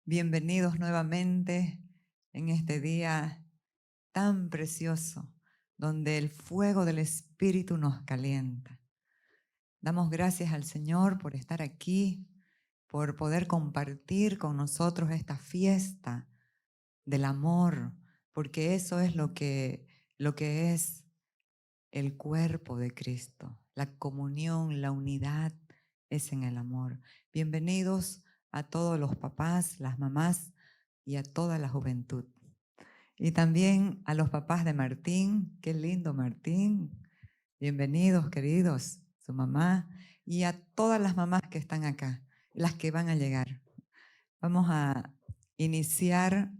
Bienvenidos nuevamente en este día tan precioso, donde el fuego del Espíritu nos calienta. Damos gracias al Señor por estar aquí, por poder compartir con nosotros esta fiesta del amor, porque eso es lo que es el cuerpo de Cristo. La comunión, la unidad es en el amor. Bienvenidos a todos los papás, las mamás y a toda la juventud. Y también a los papás de Martín. Qué lindo, Martín. Bienvenidos, queridos, su mamá, y a todas las mamás que están acá, las que van a llegar. Vamos a iniciar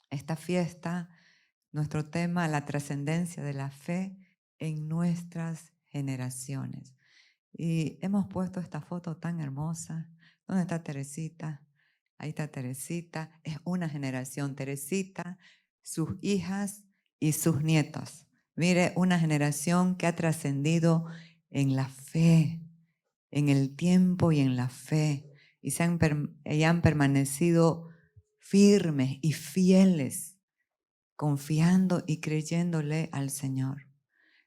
esta fiesta. Nuestro tema, la trascendencia de la fe en nuestras generaciones. Y hemos puesto esta foto tan hermosa. ¿Dónde está Teresita? Ahí está Teresita. Es una generación. Teresita, sus hijas y sus nietos. Mire, una generación que ha trascendido en la fe, en el tiempo y en la fe. Y han permanecido firmes y fieles, confiando y creyéndole al Señor.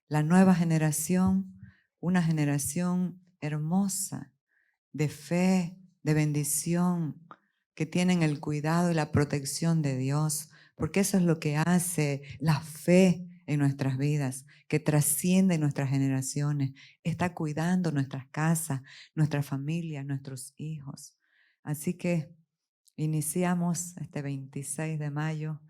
La nueva generación, una generación hermosa, de fe, de bendición, que tienen el cuidado y la protección de Dios, porque eso es lo que hace la fe en nuestras vidas, que trasciende nuestras generaciones, está cuidando nuestras casas, nuestra familia, nuestros hijos. Así que iniciamos este 26 de mayo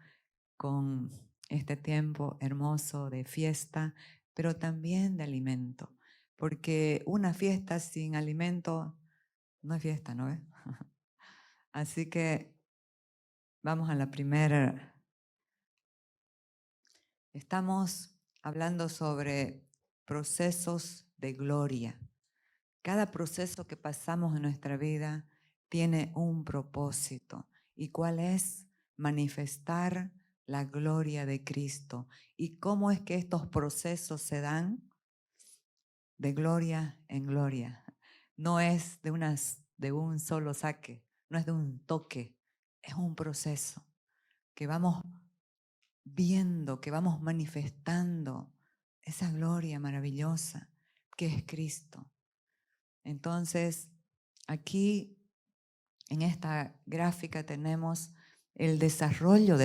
con este tiempo hermoso de fiesta, pero también de alimento, porque una fiesta sin alimento no es fiesta, ¿no ves? Así que vamos a la primera. Estamos hablando sobre procesos de gloria. Cada proceso que pasamos en nuestra vida tiene un propósito. ¿Y cuál es? Manifestar la gloria de Cristo. ¿Y cómo es que estos procesos se dan? De gloria en gloria. No es de un solo saque, no es de un toque, es un proceso que vamos viendo, que vamos manifestando esa gloria maravillosa que es Cristo. Entonces, aquí en esta gráfica tenemos el desarrollo de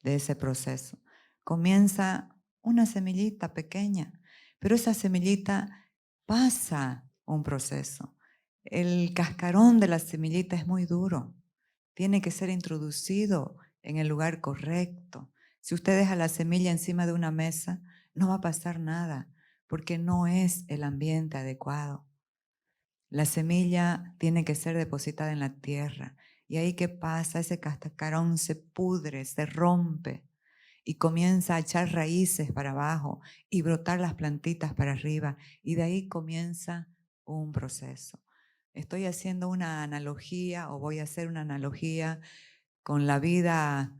ese proceso. Comienza una semillita pequeña, pero esa semillita pasa un proceso. El cascarón de la semillita es muy duro. Tiene que ser introducido en el lugar correcto. Si usted deja la semilla encima de una mesa, no va a pasar nada, porque no es el ambiente adecuado. La semilla tiene que ser depositada en la tierra. ¿Y ahí qué pasa? Ese cascarón se pudre, se rompe y comienza a echar raíces para abajo y brotar las plantitas para arriba. Y de ahí comienza un proceso. Estoy haciendo una analogía, o voy a hacer una analogía con la vida,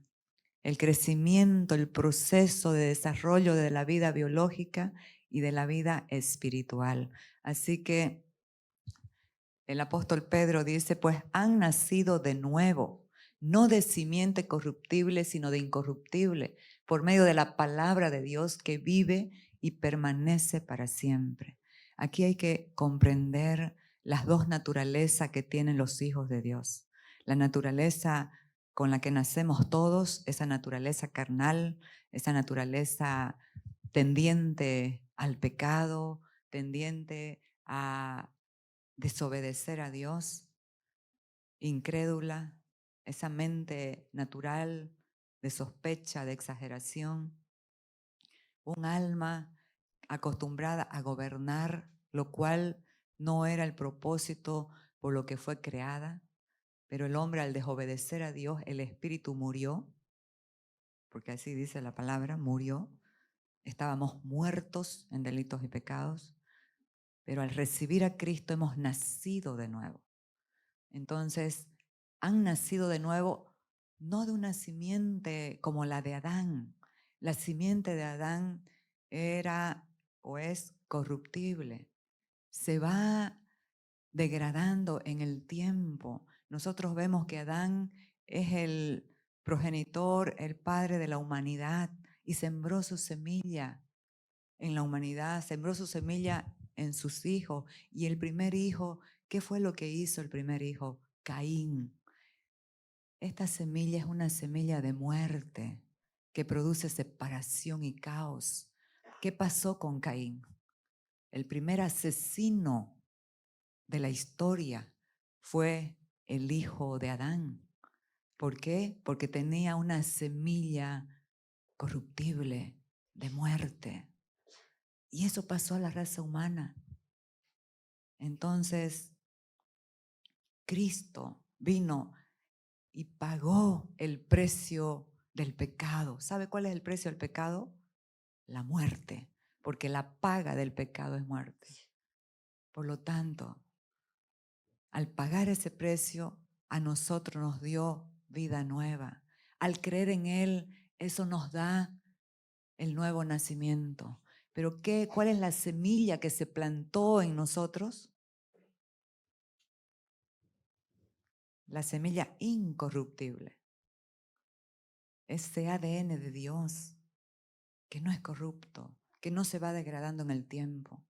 el crecimiento, el proceso de desarrollo de la vida biológica y de la vida espiritual. Así que el apóstol Pedro dice, pues han nacido de nuevo, no de simiente corruptible, sino de incorruptible, por medio de la palabra de Dios que vive y permanece para siempre. Aquí hay que comprender las dos naturalezas que tienen los hijos de Dios. La naturaleza con la que nacemos todos, esa naturaleza carnal, esa naturaleza tendiente al pecado, tendiente a desobedecer a Dios, incrédula, esa mente natural de sospecha, de exageración, un alma acostumbrada a gobernar, lo cual no era el propósito por lo que fue creada, pero el hombre al desobedecer a Dios, el espíritu murió, porque así dice la palabra, murió. Estábamos muertos en delitos y pecados, pero al recibir a Cristo hemos nacido de nuevo. Entonces, han nacido de nuevo, no de una simiente como la de Adán. La simiente de Adán era o es corruptible. Se va degradando en el tiempo. nosotros vemos que Adán es el progenitor, el padre de la humanidad y sembró su semilla en la humanidad, sembró su semilla en sus hijos. Y el primer hijo, ¿qué fue lo que hizo el primer hijo? Caín. Esta semilla es una semilla de muerte que produce separación y caos. ¿Qué pasó con Caín? El primer asesino de la historia fue el hijo de Adán. ¿Por qué? Porque tenía una semilla corruptible de muerte. Y eso pasó a la raza humana. Entonces, Cristo vino y pagó el precio del pecado. ¿Sabe cuál es el precio del pecado? La muerte, porque la paga del pecado es muerte. Por lo tanto, al pagar ese precio, a nosotros nos dio vida nueva. Al creer en Él, eso nos da el nuevo nacimiento. Pero ¿cuál es la semilla que se plantó en nosotros? La semilla incorruptible. Ese ADN de Dios que no es corrupto, que no se va degradando en el tiempo.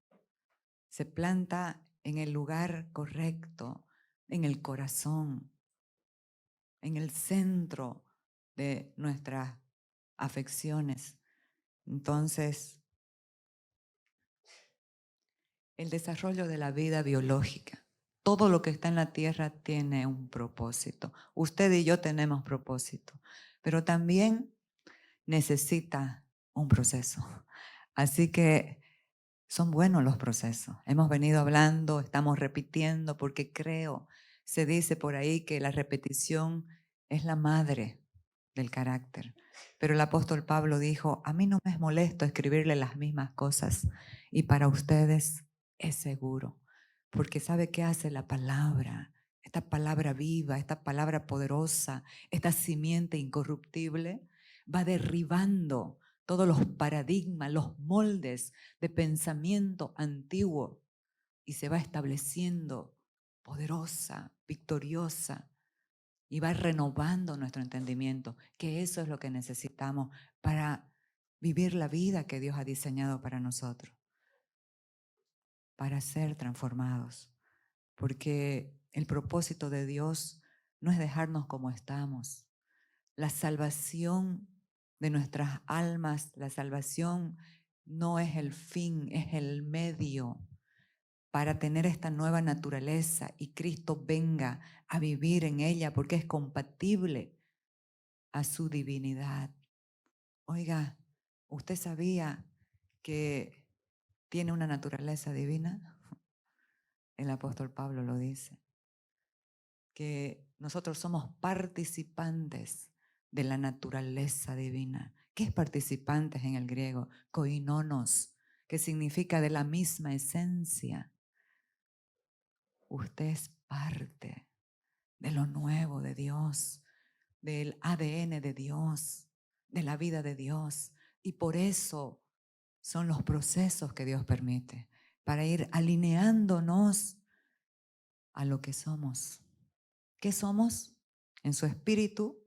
Se planta en el lugar correcto, en el corazón, en el centro de nuestras afecciones. Entonces, el desarrollo de la vida biológica. Todo lo que está en la tierra tiene un propósito. Usted y yo tenemos propósito, pero también necesita un proceso. Así que son buenos los procesos. Hemos venido hablando, estamos repitiendo, porque creo, se dice por ahí que la repetición es la madre del carácter. Pero el apóstol Pablo dijo, a mí no me es molesto escribirle las mismas cosas y para ustedes es seguro, porque ¿sabe qué hace la palabra? Esta palabra viva, esta palabra poderosa, esta simiente incorruptible, va derribando todos los paradigmas, los moldes de pensamiento antiguo y se va estableciendo poderosa, victoriosa y va renovando nuestro entendimiento, que eso es lo que necesitamos para vivir la vida que Dios ha diseñado para nosotros, para ser transformados, porque el propósito de Dios no es dejarnos como estamos. La salvación de nuestras almas, la salvación no es el fin, es el medio para tener esta nueva naturaleza y Cristo venga a vivir en ella porque es compatible a su divinidad. Oiga, ¿usted sabía que tiene una naturaleza divina? El apóstol Pablo lo dice, que nosotros somos participantes de la naturaleza divina. ¿Qué es participantes en el griego? Koinonos, que significa de la misma esencia. Usted es parte de lo nuevo de Dios, del ADN de Dios, de la vida de Dios. Y por eso son los procesos que Dios permite, para ir alineándonos a lo que somos. ¿Qué somos? En su espíritu.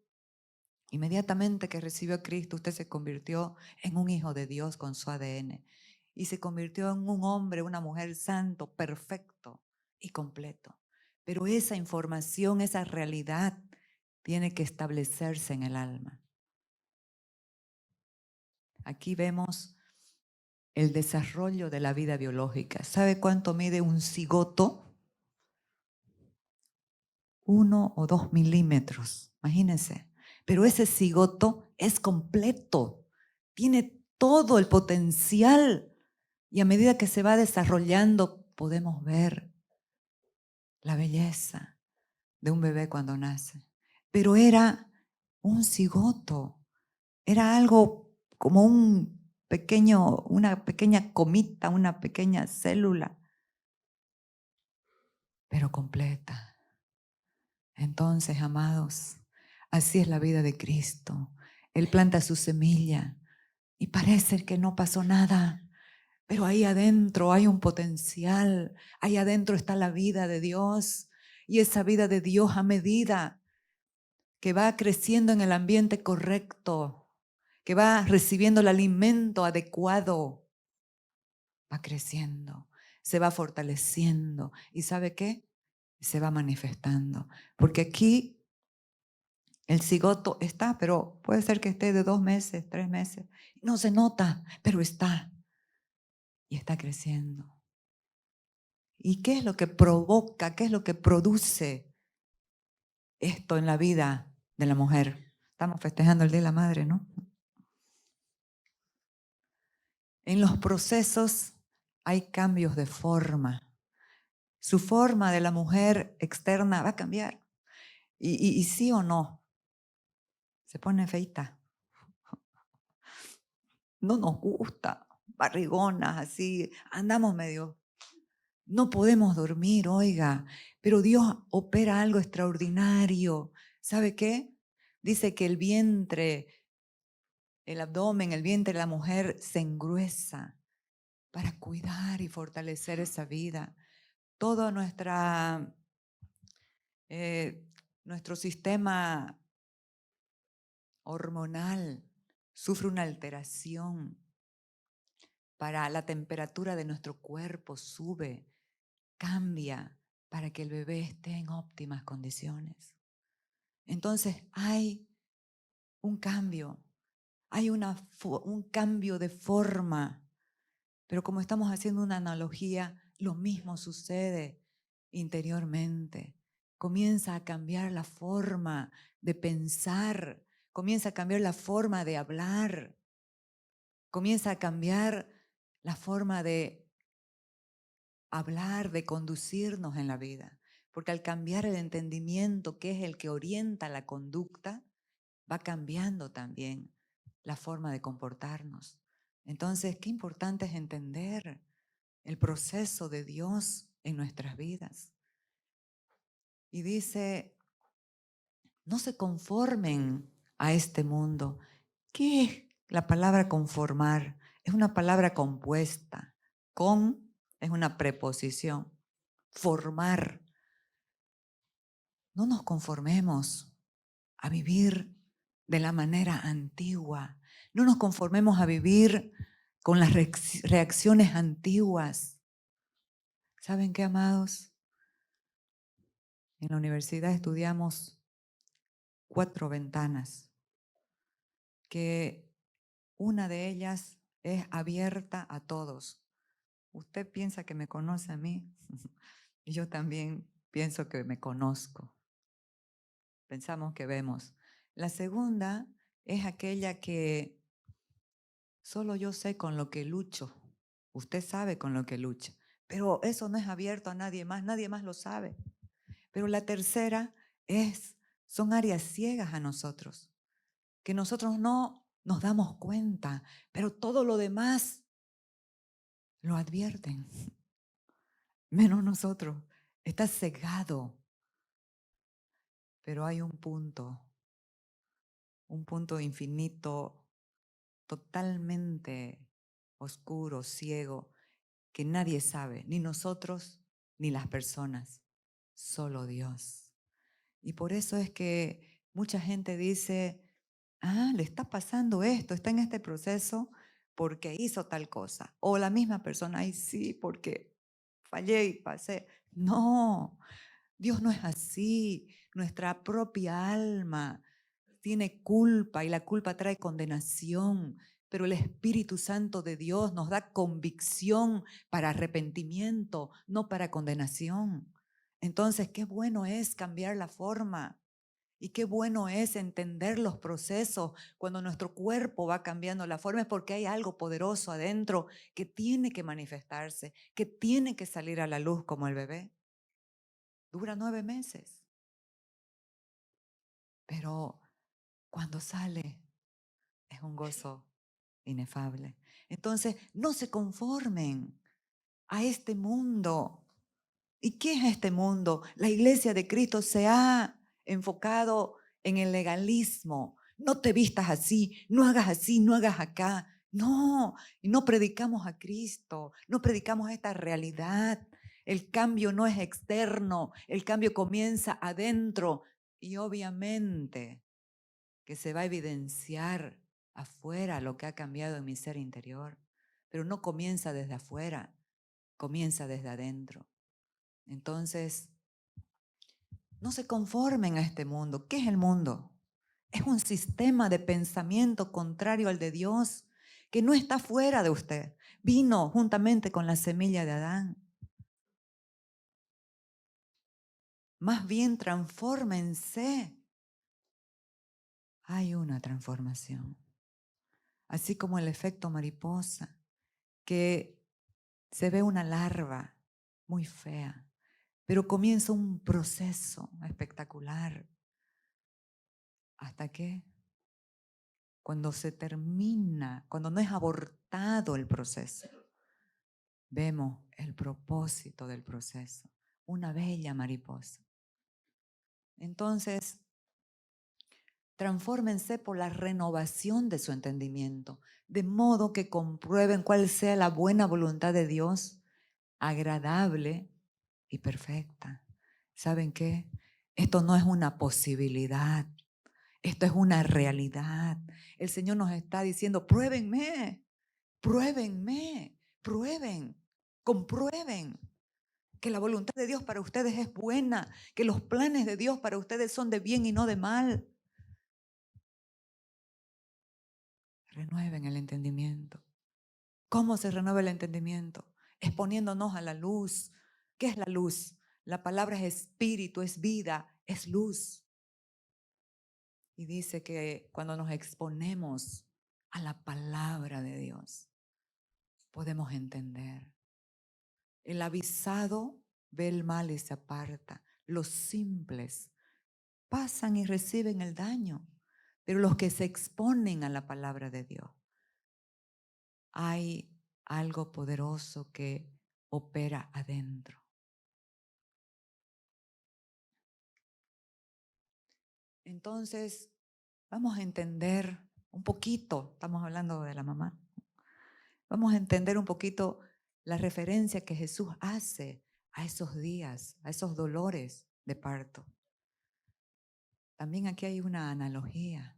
Inmediatamente que recibió a Cristo, usted se convirtió en un hijo de Dios con su ADN y se convirtió en un hombre, una mujer santo, perfecto y completo. Pero esa información, esa realidad tiene que establecerse en el alma. Aquí vemos el desarrollo de la vida biológica. ¿Sabe cuánto mide un cigoto? 1 o 2 milímetros, imagínense. Pero ese cigoto es completo, tiene todo el potencial y a medida que se va desarrollando podemos ver la belleza de un bebé cuando nace. Pero era un cigoto, era algo como una pequeña comita, una pequeña célula, pero completa. Entonces, amados, así es la vida de Cristo. Él planta su semilla y parece que no pasó nada, pero ahí adentro hay un potencial, ahí adentro está la vida de Dios y esa vida de Dios a medida que va creciendo en el ambiente correcto, que va recibiendo el alimento adecuado, va creciendo, se va fortaleciendo. ¿Y sabe qué? Se va manifestando. Porque aquí el cigoto está, pero puede ser que esté de 2 meses, 3 meses. No se nota, pero está. Y está creciendo. ¿Y qué es lo que provoca, qué es lo que produce esto en la vida de la mujer? Estamos festejando el Día de la Madre, ¿no? En los procesos hay cambios de forma. Su forma de la mujer externa va a cambiar. Y sí o no, se pone feita. No nos gusta, barrigonas así, andamos medio. No podemos dormir, oiga, pero Dios opera algo extraordinario. ¿Sabe qué? Dice que el vientre, el abdomen, el vientre de la mujer se engruesa para cuidar y fortalecer esa vida. Todo nuestro sistema hormonal sufre una alteración. Para la temperatura de nuestro cuerpo sube, cambia para que el bebé esté en óptimas condiciones. Entonces hay un cambio, hay un cambio de forma, pero como estamos haciendo una analogía, lo mismo sucede interiormente. Comienza a cambiar la forma de pensar, comienza a cambiar la forma de hablar, comienza a cambiar la forma de hablar, de conducirnos en la vida. Porque al cambiar el entendimiento, que es el que orienta la conducta, va cambiando también la forma de comportarnos. Entonces, qué importante es entender el proceso de Dios en nuestras vidas. Y dice, no se conformen a este mundo. ¿Qué es la palabra conformar? Es una palabra compuesta. Con es una preposición. Formar. No nos conformemos a vivir de la manera antigua. No nos conformemos a vivir con las reacciones antiguas. ¿Saben qué, amados? En la universidad estudiamos 4 ventanas, que una de ellas es abierta a todos. Usted piensa que me conoce a mí y yo también pienso que me conozco. Pensamos que vemos. La segunda es aquella que solo yo sé con lo que lucho. Usted sabe con lo que lucha. Pero eso no es abierto a nadie más lo sabe. Pero la tercera son áreas ciegas a nosotros, que nosotros no nos damos cuenta, pero todo lo demás lo advierten, menos nosotros. Está cegado. Pero hay un punto infinito, totalmente oscuro, ciego, que nadie sabe, ni nosotros ni las personas, solo Dios. Y por eso es que mucha gente dice, le está pasando esto, está en este proceso porque hizo tal cosa. O la misma persona, ay sí, porque fallé y pasé. No, Dios no es así. Nuestra propia alma tiene culpa y la culpa trae condenación, pero el Espíritu Santo de Dios nos da convicción para arrepentimiento, no para condenación. Entonces, qué bueno es cambiar la forma y qué bueno es entender los procesos cuando nuestro cuerpo va cambiando la forma, es porque hay algo poderoso adentro que tiene que manifestarse, que tiene que salir a la luz como el bebé. Dura 9 meses, pero cuando sale es un gozo inefable. Entonces, no se conformen a este mundo. ¿Y qué es este mundo? La iglesia de Cristo se ha enfocado en el legalismo. No te vistas así, no hagas acá. No, y no predicamos a Cristo, no predicamos esta realidad. El cambio no es externo, el cambio comienza adentro y obviamente que se va a evidenciar afuera lo que ha cambiado en mi ser interior, pero no comienza desde afuera, comienza desde adentro. Entonces, no se conformen a este mundo. ¿Qué es el mundo? Es un sistema de pensamiento contrario al de Dios que no está fuera de usted. Vino juntamente con la semilla de Adán. Más bien transfórmense. Hay una transformación. Así como el efecto mariposa, que se ve una larva muy fea, pero comienza un proceso espectacular. ¿Hasta qué? Cuando se termina, cuando no es abortado el proceso, vemos el propósito del proceso, una bella mariposa. Entonces, transfórmense por la renovación de su entendimiento, de modo que comprueben cuál sea la buena voluntad de Dios, agradable y perfecta. ¿Saben qué? Esto no es una posibilidad, esto es una realidad. El Señor nos está diciendo, pruébenme, pruébenme, prueben, comprueben que la voluntad de Dios para ustedes es buena, que los planes de Dios para ustedes son de bien y no de mal. Renueven el entendimiento. ¿Cómo se renueva el entendimiento? Exponiéndonos a la luz. ¿Qué es la luz? La palabra es espíritu, es vida, es luz. Y dice que cuando nos exponemos a la palabra de Dios, podemos entender. El avisado ve el mal y se aparta. Los simples pasan y reciben el daño. Pero los que se exponen a la palabra de Dios, hay algo poderoso que opera adentro. Entonces, vamos a entender un poquito, estamos hablando de la mamá, vamos a entender un poquito la referencia que Jesús hace a esos días, a esos dolores de parto. También aquí hay una analogía.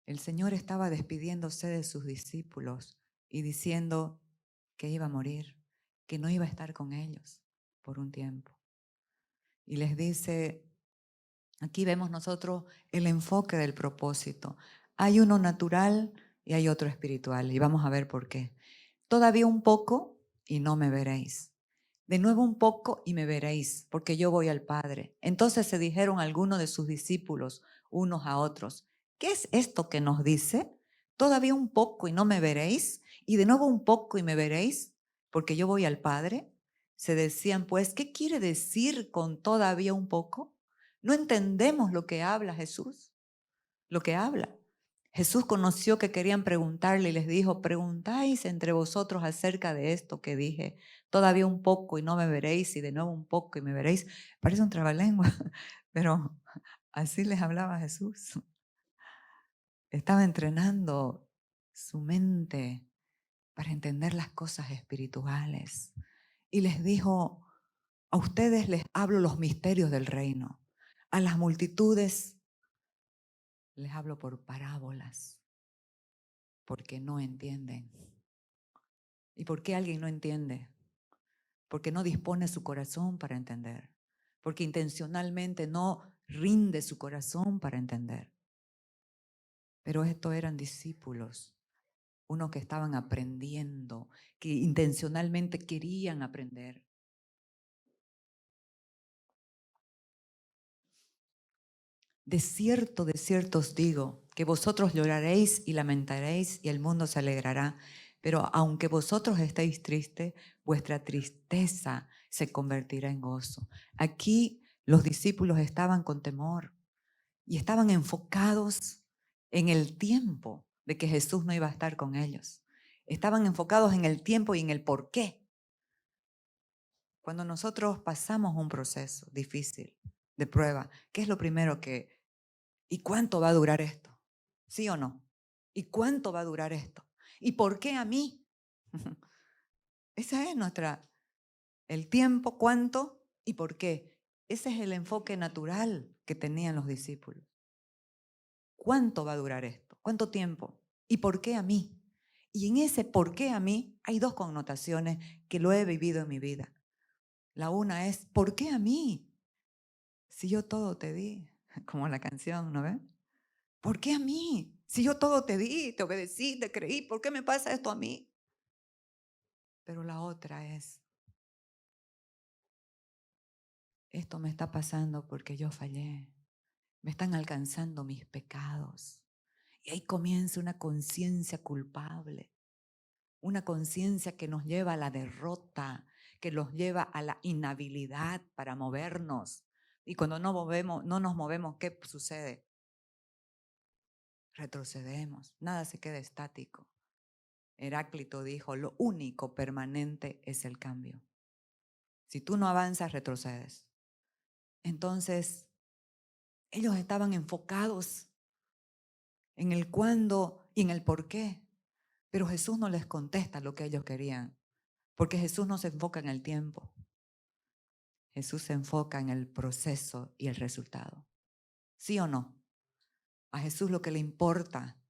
El Señor estaba despidiéndose de sus discípulos y diciendo que iba a morir, que no iba a estar con ellos por un tiempo. Y les dice, aquí vemos nosotros el enfoque del propósito. Hay uno natural y hay otro espiritual, y vamos a ver por qué. Todavía un poco y no me veréis. De nuevo un poco y me veréis, porque yo voy al Padre. Entonces se dijeron algunos de sus discípulos unos a otros, ¿qué es esto que nos dice? Todavía un poco y no me veréis, y de nuevo un poco y me veréis, porque yo voy al Padre. Se decían, pues, ¿qué quiere decir con todavía un poco? No entendemos lo que habla Jesús, lo que habla. Jesús conoció que querían preguntarle y les dijo, preguntáis entre vosotros acerca de esto que dije, todavía un poco y no me veréis, y de nuevo un poco y me veréis. Parece un trabalengua, pero así les hablaba Jesús. Estaba entrenando su mente para entender las cosas espirituales. Y les dijo, a ustedes les hablo los misterios del reino. A las multitudes les hablo por parábolas, porque no entienden. ¿Y por qué alguien no entiende? Porque no dispone su corazón para entender. Porque intencionalmente no rinde su corazón para entender. Pero estos eran discípulos, unos que estaban aprendiendo, que intencionalmente querían aprender. De cierto os digo, que vosotros lloraréis y lamentaréis y el mundo se alegrará. Pero aunque vosotros estéis tristes, vuestra tristeza se convertirá en gozo. Aquí los discípulos estaban con temor y estaban enfocados en el tiempo de que Jesús no iba a estar con ellos. Estaban enfocados en el tiempo y en el por qué. Cuando nosotros pasamos un proceso difícil de prueba, ¿qué es lo primero que... ¿Y cuánto va a durar esto? ¿Sí o no? ¿Y cuánto va a durar esto? ¿Y por qué a mí? Esa es El tiempo, cuánto y por qué. Ese es el enfoque natural que tenían los discípulos. ¿Cuánto va a durar esto? ¿Cuánto tiempo? ¿Y por qué a mí? Y en ese por qué a mí hay dos connotaciones que lo he vivido en mi vida. La una es, ¿por qué a mí? Si yo todo te di, como la canción, ¿no ves? ¿Por qué a mí? Si yo todo te di, te obedecí, te creí, ¿por qué me pasa esto a mí? Pero la otra es, esto me está pasando porque yo fallé. Me están alcanzando mis pecados. Y ahí comienza una conciencia culpable, una conciencia que nos lleva a la derrota, que nos lleva a la inhabilidad para movernos. Y cuando no nos movemos, ¿qué sucede? Retrocedemos, nada se queda estático. Heráclito dijo, lo único permanente es el cambio. Si tú no avanzas, retrocedes. Entonces, ellos estaban enfocados en el cuándo y en el por qué. Pero Jesús no les contesta lo que ellos querían, porque Jesús no se enfoca en el tiempo. Jesús se enfoca en el proceso y el resultado. ¿Sí o no? A Jesús lo que le importa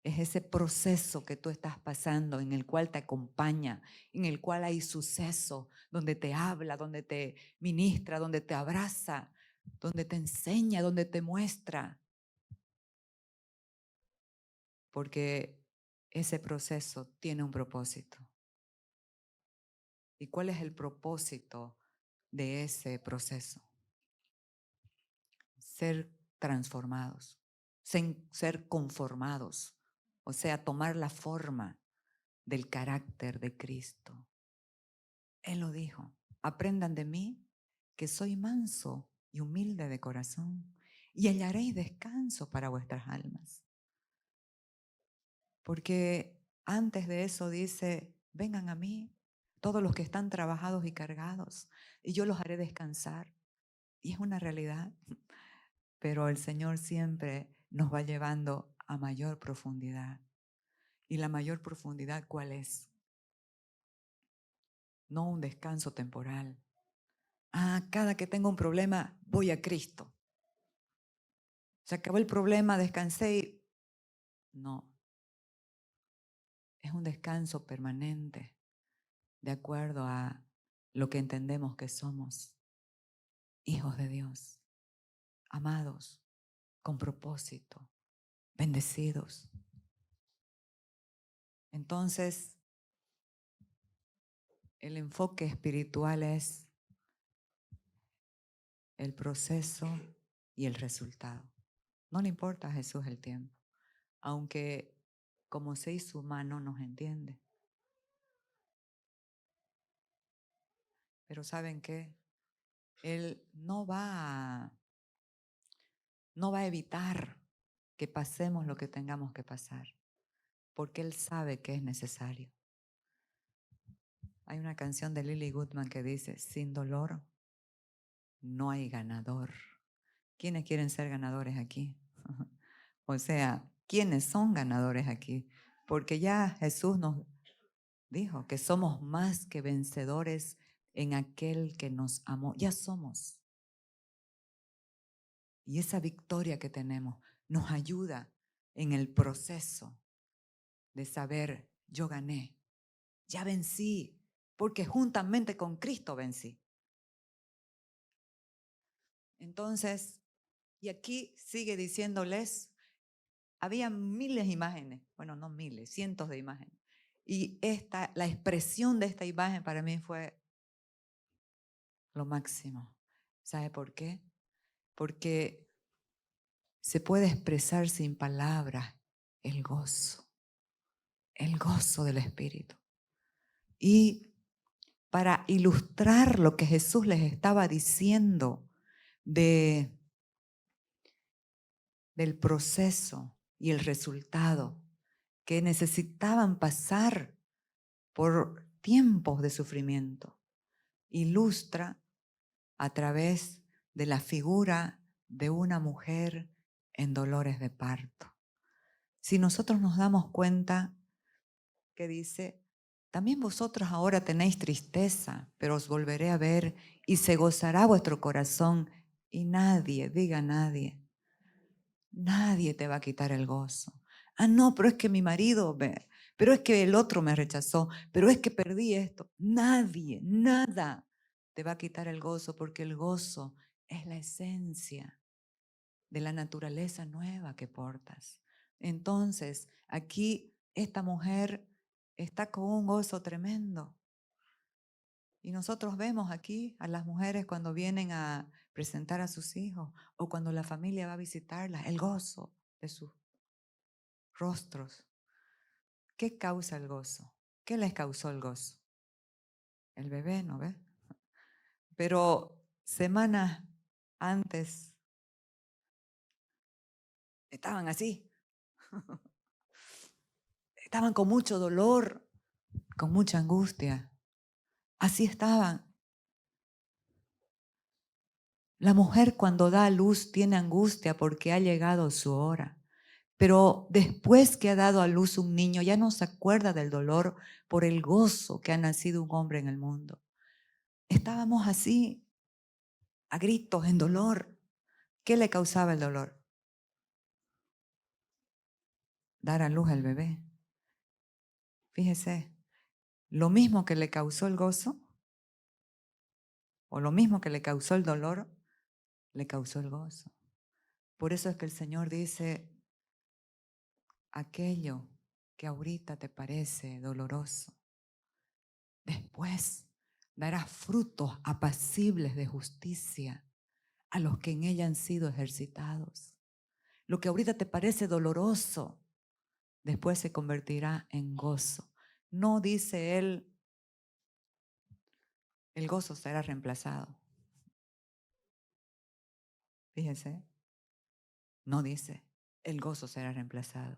es ese proceso que tú estás pasando, en el cual te acompaña, en el cual hay suceso, donde te habla, donde te ministra, donde te abraza, donde te enseña, donde te muestra. Porque ese proceso tiene un propósito. ¿Y cuál es el propósito de ese proceso? Ser transformados, ser conformados, o sea, tomar la forma del carácter de Cristo. Él lo dijo, aprendan de mí que soy manso y humilde de corazón y hallaréis descanso para vuestras almas. Porque antes de eso dice, vengan a mí todos los que están trabajados y cargados y yo los haré descansar. Y es una realidad, pero el Señor siempre nos va llevando a mayor profundidad. ¿Y la mayor profundidad cuál es? No un descanso temporal. Cada que tengo un problema, voy a Cristo. Se acabó el problema, descansé y... No, es un descanso permanente, de acuerdo a lo que entendemos que somos hijos de Dios, amados, con propósito, bendecidos. Entonces, el enfoque espiritual es el proceso y el resultado. No le importa a Jesús el tiempo, aunque como se hizo humano nos entiende. Pero ¿saben qué? Él no va a evitar que pasemos lo que tengamos que pasar, porque Él sabe que es necesario. Hay una canción de Lily Goodman que dice, sin dolor no hay ganador. ¿Quiénes quieren ser ganadores aquí? O sea, ¿quiénes son ganadores aquí? Porque ya Jesús nos dijo que somos más que vencedores en aquel que nos amó. Ya somos. Y esa victoria que tenemos nos ayuda en el proceso de saber, yo gané, ya vencí, porque juntamente con Cristo vencí. Entonces, y aquí sigue diciéndoles, había miles de imágenes, bueno, no miles, cientos de imágenes. Y la expresión de esta imagen para mí fue lo máximo. ¿Sabe por qué? Porque se puede expresar sin palabras el gozo del Espíritu. Y para ilustrar lo que Jesús les estaba diciendo del proceso y el resultado, que necesitaban pasar por tiempos de sufrimiento, ilustra a través de la figura de una mujer en dolores de parto. Si nosotros nos damos cuenta que dice, también vosotros ahora tenéis tristeza, pero os volveré a ver y se gozará vuestro corazón y nadie, diga nadie, nadie te va a quitar el gozo. Ah, no, pero es que mi marido, pero es que el otro me rechazó, pero es que perdí esto. Nadie, nada te va a quitar el gozo porque el gozo es la esencia de la naturaleza nueva que portas. Entonces, aquí esta mujer está con un gozo tremendo. Y nosotros vemos aquí a las mujeres cuando vienen a presentar a sus hijos o cuando la familia va a visitarlas, el gozo de sus rostros. ¿Qué causa el gozo? ¿Qué les causó el gozo? El bebé, ¿no ves? Pero semanas antes estaban así, estaban con mucho dolor, con mucha angustia. Así estaban. La mujer cuando da a luz tiene angustia porque ha llegado su hora. Pero después que ha dado a luz un niño, ya no se acuerda del dolor por el gozo que ha nacido un hombre en el mundo. Estábamos así, a gritos, en dolor. ¿Qué le causaba el dolor? Dar a luz al bebé. Fíjese, lo mismo que le causó el gozo, o lo mismo que le causó el dolor, le causó el gozo. Por eso es que el Señor dice, aquello que ahorita te parece doloroso, después dará frutos apacibles de justicia a los que en ella han sido ejercitados. Lo que ahorita te parece doloroso, después se convertirá en gozo. No dice él, el gozo será reemplazado. Fíjense, no dice, el gozo será reemplazado.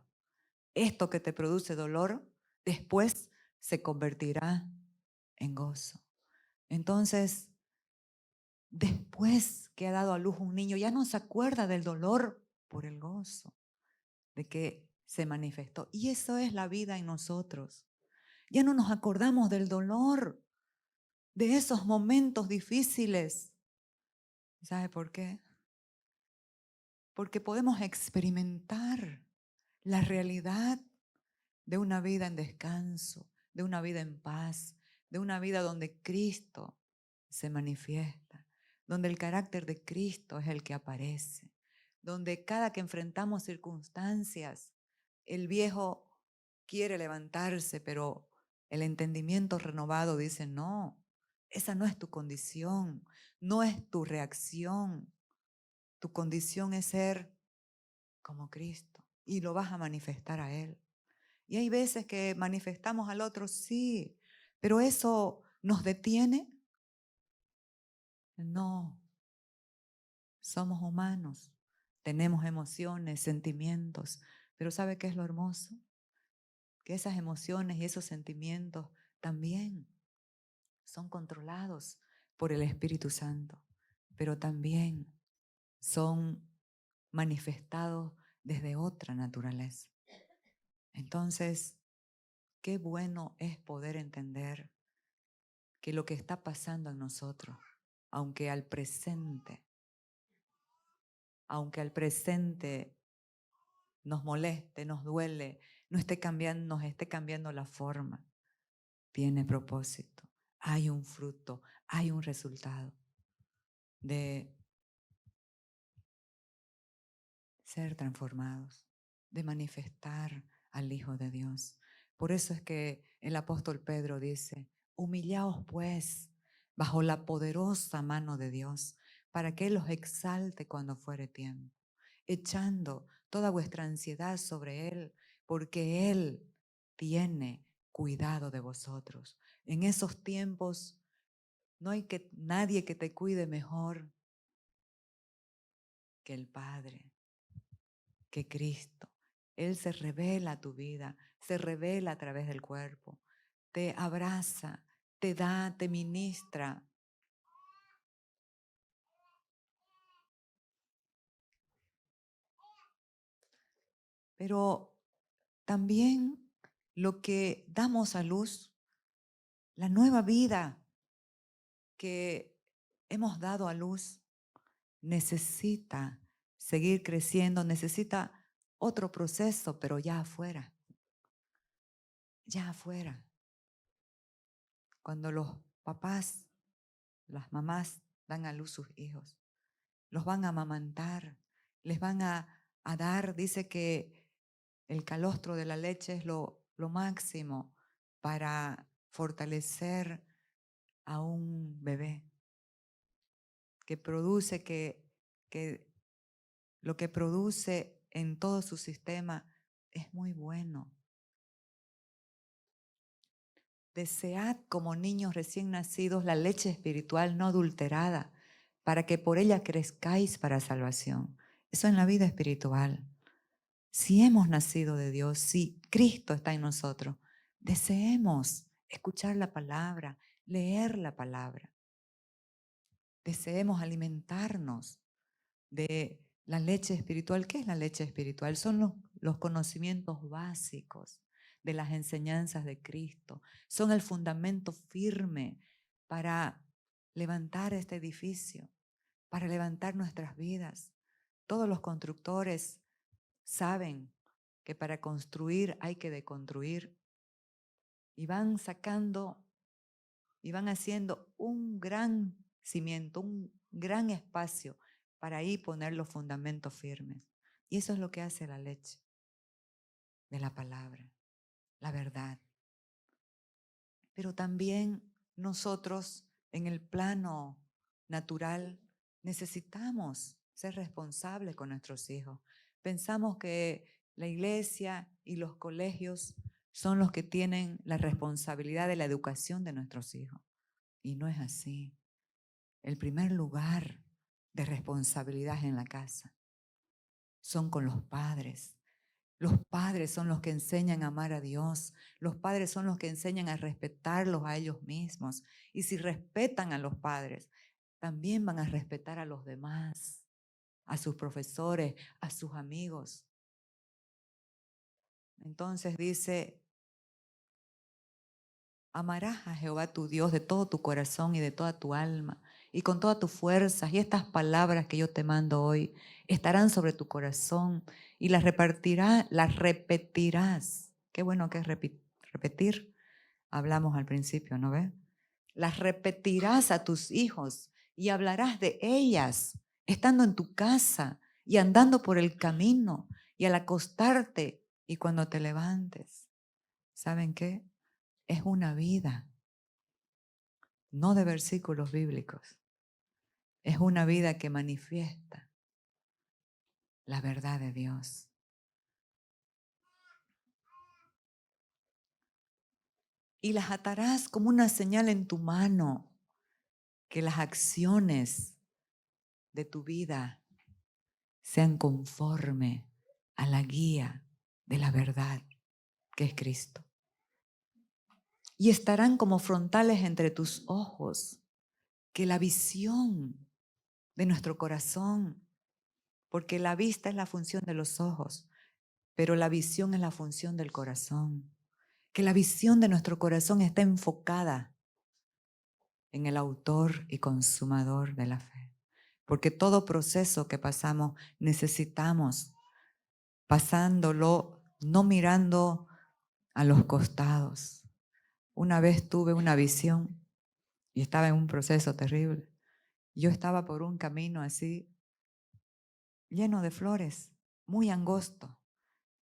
Esto que te produce dolor, después se convertirá en gozo. Entonces, después que ha dado a luz un niño, ya no se acuerda del dolor por el gozo de que se manifestó. Y eso es la vida en nosotros. Ya no nos acordamos del dolor, de esos momentos difíciles. ¿Sabe por qué? Porque podemos experimentar la realidad de una vida en descanso, de una vida en paz, de una vida donde Cristo se manifiesta, donde el carácter de Cristo es el que aparece, donde cada que enfrentamos circunstancias, el viejo quiere levantarse, pero el entendimiento renovado dice, no, esa no es tu condición, no es tu reacción, tu condición es ser como Cristo y lo vas a manifestar a Él. Y hay veces que manifestamos al otro, sí, pero eso nos detiene. No, somos humanos, tenemos emociones, sentimientos, pero ¿sabe qué es lo hermoso? Que esas emociones y esos sentimientos también son controlados por el Espíritu Santo, pero también son manifestados desde otra naturaleza. Entonces, qué bueno es poder entender que lo que está pasando en nosotros, aunque al presente, aunque al presente nos moleste, nos duele, nos esté cambiando la forma, tiene propósito. Hay un fruto, hay un resultado de ser transformados, de manifestar al Hijo de Dios. Por eso es que el apóstol Pedro dice, humillaos pues bajo la poderosa mano de Dios, para que Él los exalte cuando fuere tiempo, echando toda vuestra ansiedad sobre Él, porque Él tiene cuidado de vosotros. En esos tiempos no hay nadie que te cuide mejor que el Padre, que Cristo. Él se revela a tu vida, se revela a través del cuerpo, te abraza, te da, te ministra. Pero también lo que damos a luz La nueva vida que hemos dado a luz necesita seguir creciendo, necesita otro proceso, pero ya afuera. Ya afuera. Cuando los papás, las mamás dan a luz sus hijos, los van a amamantar, les van a dar, dice que el calostro de la leche es lo máximo para fortalecer a un bebé, que produce, que lo que produce en todo su sistema es muy bueno. Desead como niños recién nacidos la leche espiritual no adulterada, para que por ella crezcáis para salvación. Eso en la vida espiritual. Si hemos nacido de Dios, si Cristo está en nosotros, deseemos escuchar la palabra, leer la palabra. Deseemos alimentarnos de la leche espiritual. ¿Qué es la leche espiritual? Son los conocimientos básicos de las enseñanzas de Cristo. Son el fundamento firme para levantar este edificio, para levantar nuestras vidas. Todos los constructores saben que para construir hay que deconstruir, y van sacando y van haciendo un gran cimiento, un gran espacio para ahí poner los fundamentos firmes. Y eso es lo que hace la leche de la palabra, la verdad. Pero también nosotros en el plano natural necesitamos ser responsables con nuestros hijos. Pensamos que la iglesia y los colegios son los que tienen la responsabilidad de la educación de nuestros hijos. Y no es así. El primer lugar de responsabilidad en la casa son con los padres. Los padres son los que enseñan a amar a Dios. Los padres son los que enseñan a respetarlos a ellos mismos. Y si respetan a los padres, también van a respetar a los demás, a sus profesores, a sus amigos. Entonces dice: amarás a Jehová tu Dios de todo tu corazón y de toda tu alma y con todas tus fuerzas, y estas palabras que yo te mando hoy estarán sobre tu corazón y las repetirás. Qué bueno que es repetir. Hablamos al principio, ¿no ves? Las repetirás a tus hijos y hablarás de ellas estando en tu casa y andando por el camino y al acostarte y cuando te levantes. ¿Saben qué? Es una vida, no de versículos bíblicos. Es una vida que manifiesta la verdad de Dios. Y las atarás como una señal en tu mano, que las acciones de tu vida sean conforme a la guía de la verdad que es Cristo. Y estarán como frontales entre tus ojos, que la visión de nuestro corazón, porque la vista es la función de los ojos, pero la visión es la función del corazón. Que la visión de nuestro corazón está enfocada en el autor y consumador de la fe. Porque todo proceso que pasamos necesitamos pasándolo, no mirando a los costados. Una vez tuve una visión y estaba en un proceso terrible. Yo estaba por un camino así, lleno de flores, muy angosto.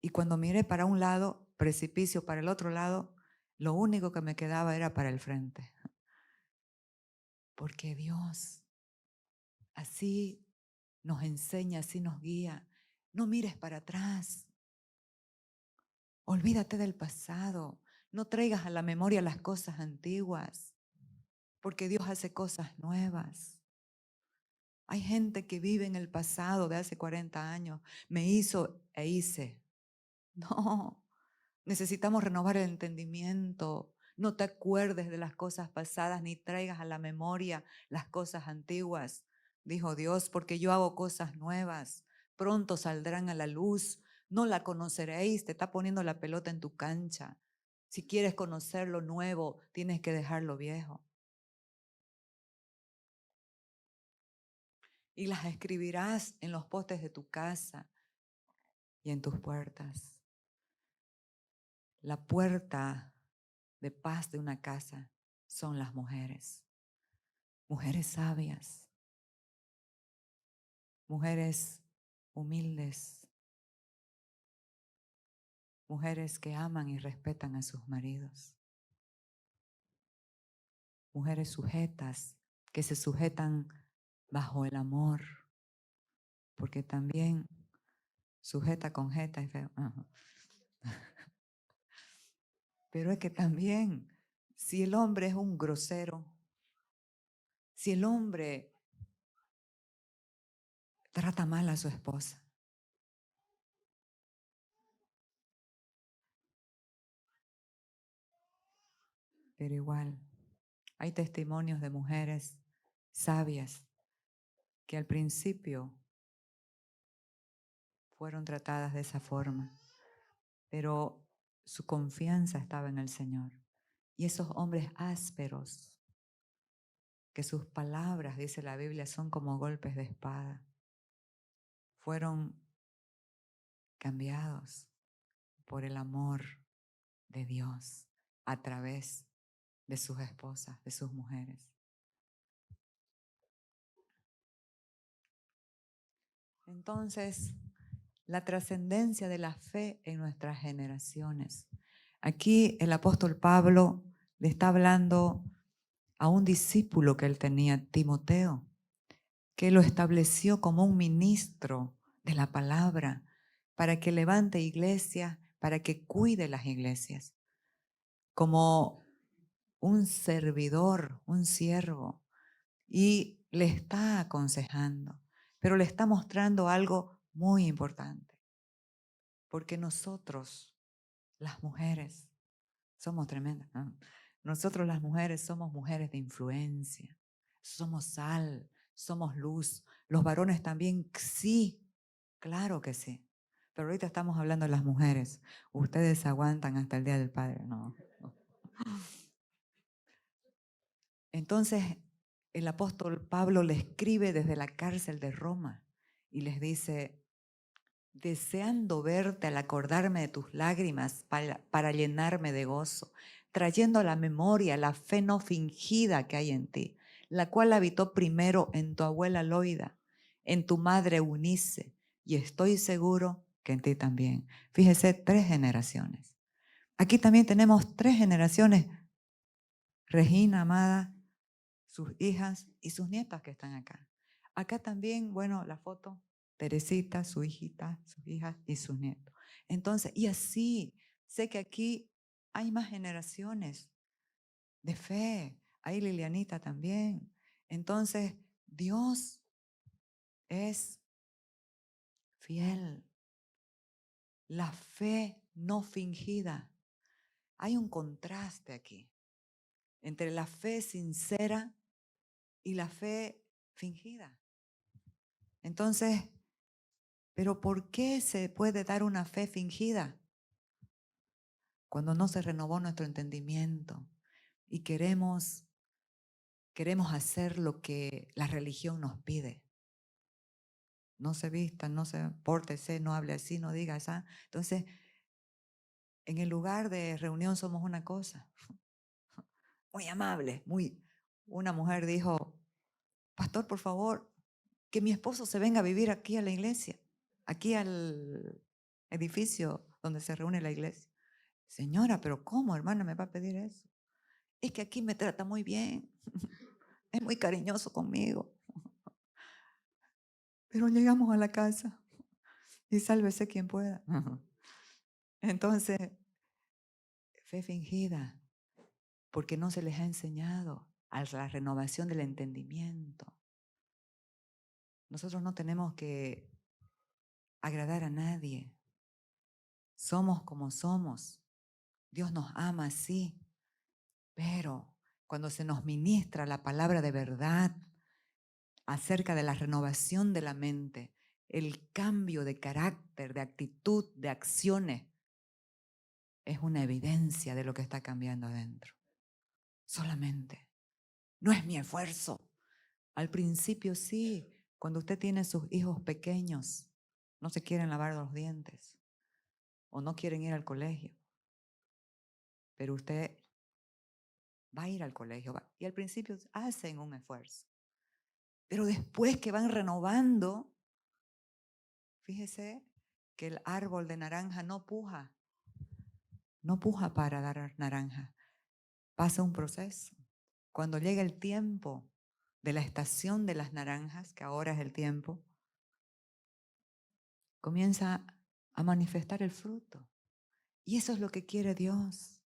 Y cuando miré para un lado, precipicio, para el otro lado, lo único que me quedaba era para el frente. Porque Dios así nos enseña, así nos guía. No mires para atrás. Olvídate del pasado. No traigas a la memoria las cosas antiguas, porque Dios hace cosas nuevas. Hay gente que vive en el pasado de hace 40 años. Me hizo e hice. No, necesitamos renovar el entendimiento. No te acuerdes de las cosas pasadas ni traigas a la memoria las cosas antiguas, dijo Dios, porque yo hago cosas nuevas. Pronto saldrán a la luz. No la conoceréis. Te está poniendo la pelota en tu cancha. Si quieres conocer lo nuevo, tienes que dejar lo viejo. Y las escribirás en los postes de tu casa y en tus puertas. La puerta de paz de una casa son las mujeres. Mujeres sabias, mujeres humildes, mujeres que aman y respetan a sus maridos, mujeres sujetas, que se sujetan bajo el amor, porque también sujeta con jeta y feo. Pero es que también, si el hombre es un grosero, si el hombre trata mal a su esposa, pero igual hay testimonios de mujeres sabias que al principio fueron tratadas de esa forma, pero su confianza estaba en el Señor. Y esos hombres ásperos, que sus palabras, dice la Biblia, son como golpes de espada, fueron cambiados por el amor de Dios a través de sus esposas, de sus mujeres. Entonces, la trascendencia de la fe en nuestras generaciones. Aquí el apóstol Pablo le está hablando a un discípulo que él tenía, Timoteo, que lo estableció como un ministro de la palabra para que levante iglesias, para que cuide las iglesias, como un servidor, un siervo, y le está aconsejando, pero le está mostrando algo muy importante, porque nosotros, las mujeres, somos tremendas, ¿no? Nosotros las mujeres somos mujeres de influencia, somos sal, somos luz. Los varones también, sí, claro que sí. Pero ahorita estamos hablando de las mujeres. Ustedes aguantan hasta el Día del Padre, no. Entonces, el apóstol Pablo le escribe desde la cárcel de Roma y les dice: deseando verte al acordarme de tus lágrimas para llenarme de gozo, trayendo a la memoria la fe no fingida que hay en ti, la cual habitó primero en tu abuela Loida, en tu madre Eunice, y estoy seguro que en ti también. Fíjese, 3 generaciones. Aquí también tenemos 3 generaciones. Regina, amada, sus hijas y sus nietas que están acá. Acá también, bueno, la foto, Teresita, su hijita, sus hijas y sus nietos. Entonces, y así, sé que aquí hay más generaciones de fe. Hay Lilianita también. Entonces, Dios es fiel. La fe no fingida. Hay un contraste aquí entre la fe sincera y la fe fingida. Entonces, ¿pero por qué se puede dar una fe fingida? Cuando no se renovó nuestro entendimiento y queremos hacer lo que la religión nos pide. No se vistan, no se pórtese, no hable así, no diga así. Entonces, en el lugar de reunión somos una cosa. Muy amable, Una mujer dijo: pastor, por favor, que mi esposo se venga a vivir aquí a la iglesia, aquí al edificio donde se reúne la iglesia. Señora, pero ¿cómo, hermana, me va a pedir eso? Es que aquí me trata muy bien, es muy cariñoso conmigo. Pero llegamos a la casa y sálvese quien pueda. Entonces, fe fingida, porque no se les ha enseñado a la renovación del entendimiento. Nosotros no tenemos que agradar a nadie. Somos como somos. Dios nos ama así. Pero cuando se nos ministra la palabra de verdad acerca de la renovación de la mente, el cambio de carácter, de actitud, de acciones, es una evidencia de lo que está cambiando adentro. Solamente. No es mi esfuerzo. Al principio sí, cuando usted tiene sus hijos pequeños, no se quieren lavar los dientes o no quieren ir al colegio, pero usted va a ir al colegio y al principio hacen un esfuerzo. Pero después que van renovando, fíjese que el árbol de naranja no puja para dar naranja. Pasa un proceso. Cuando llega el tiempo de la estación de las naranjas, que ahora es el tiempo, comienza a manifestar el fruto. Y eso es lo que quiere Dios.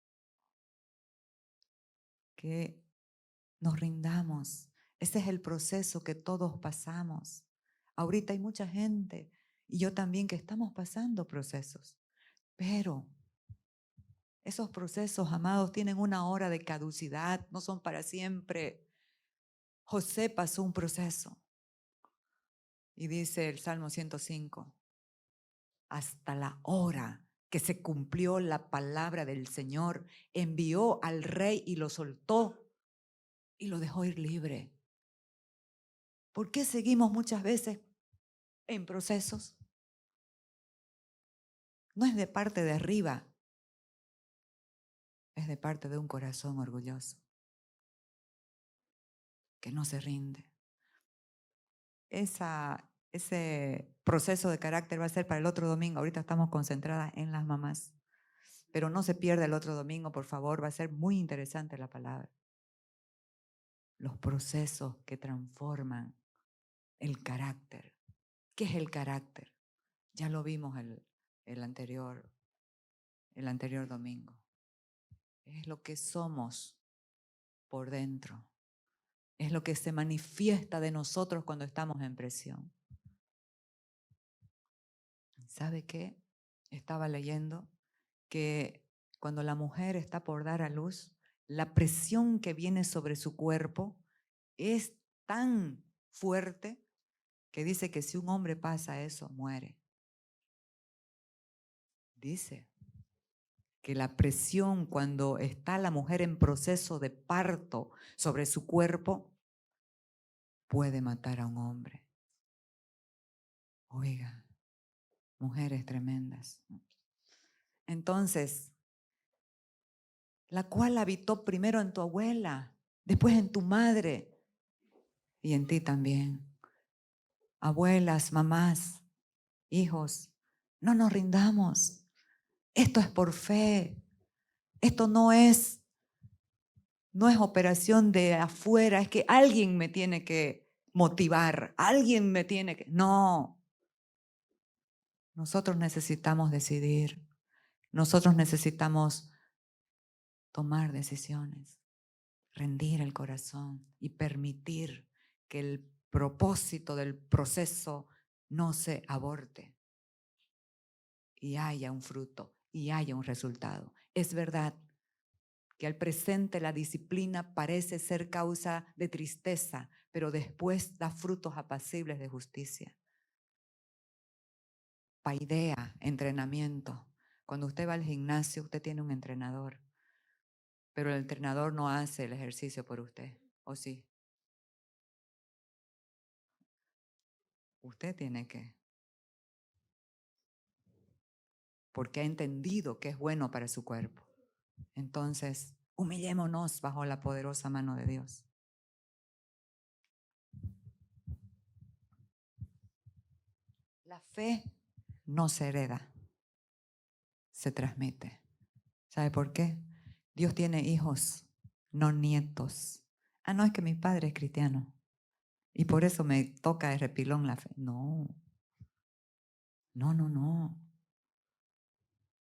Que nos rindamos. Ese es el proceso que todos pasamos. Ahorita hay mucha gente, y yo también, que estamos pasando procesos. Pero esos procesos, amados, tienen una hora de caducidad, no son para siempre. José pasó un proceso. Y dice el Salmo 105, hasta la hora que se cumplió la palabra del Señor, envió al rey y lo soltó y lo dejó ir libre. ¿Por qué seguimos muchas veces en procesos? No es de parte de arriba, es de parte de un corazón orgulloso que no se rinde. Ese proceso de carácter va a ser para el otro domingo. Ahorita estamos concentradas en las mamás, pero no se pierda el otro domingo, por favor. Va a ser muy interesante la palabra. Los procesos que transforman el carácter. ¿Qué es el carácter? Ya lo vimos el anterior domingo. Es lo que somos por dentro. Es lo que se manifiesta de nosotros cuando estamos en presión. ¿Sabe qué? Estaba leyendo que cuando la mujer está por dar a luz, la presión que viene sobre su cuerpo es tan fuerte que dice que si un hombre pasa eso, muere. Dice que la presión cuando está la mujer en proceso de parto sobre su cuerpo puede matar a un hombre. Oiga, mujeres tremendas. Entonces, la cual habitó primero en tu abuela, después en tu madre y en ti también. Abuelas, mamás, hijos, no nos rindamos. Esto es por fe. Esto no es operación de afuera, es que alguien me tiene que motivar, alguien me tiene que... No. Nosotros necesitamos decidir. Nosotros necesitamos tomar decisiones, rendir el corazón y permitir que el propósito del proceso no se aborte y haya un fruto y haya un resultado. Es verdad que al presente la disciplina parece ser causa de tristeza, pero después da frutos apacibles de justicia. Paideia, entrenamiento. Cuando usted va al gimnasio, usted tiene un entrenador, pero el entrenador no hace el ejercicio por usted, ¿o sí? Usted tiene que, porque ha entendido que es bueno para su cuerpo. Entonces, humillémonos bajo la poderosa mano de Dios. La fe no se hereda, se transmite. ¿Sabe por qué? Dios tiene hijos, no nietos. Ah, no, es que mi padre es cristiano y por eso me toca de repilón la fe. No.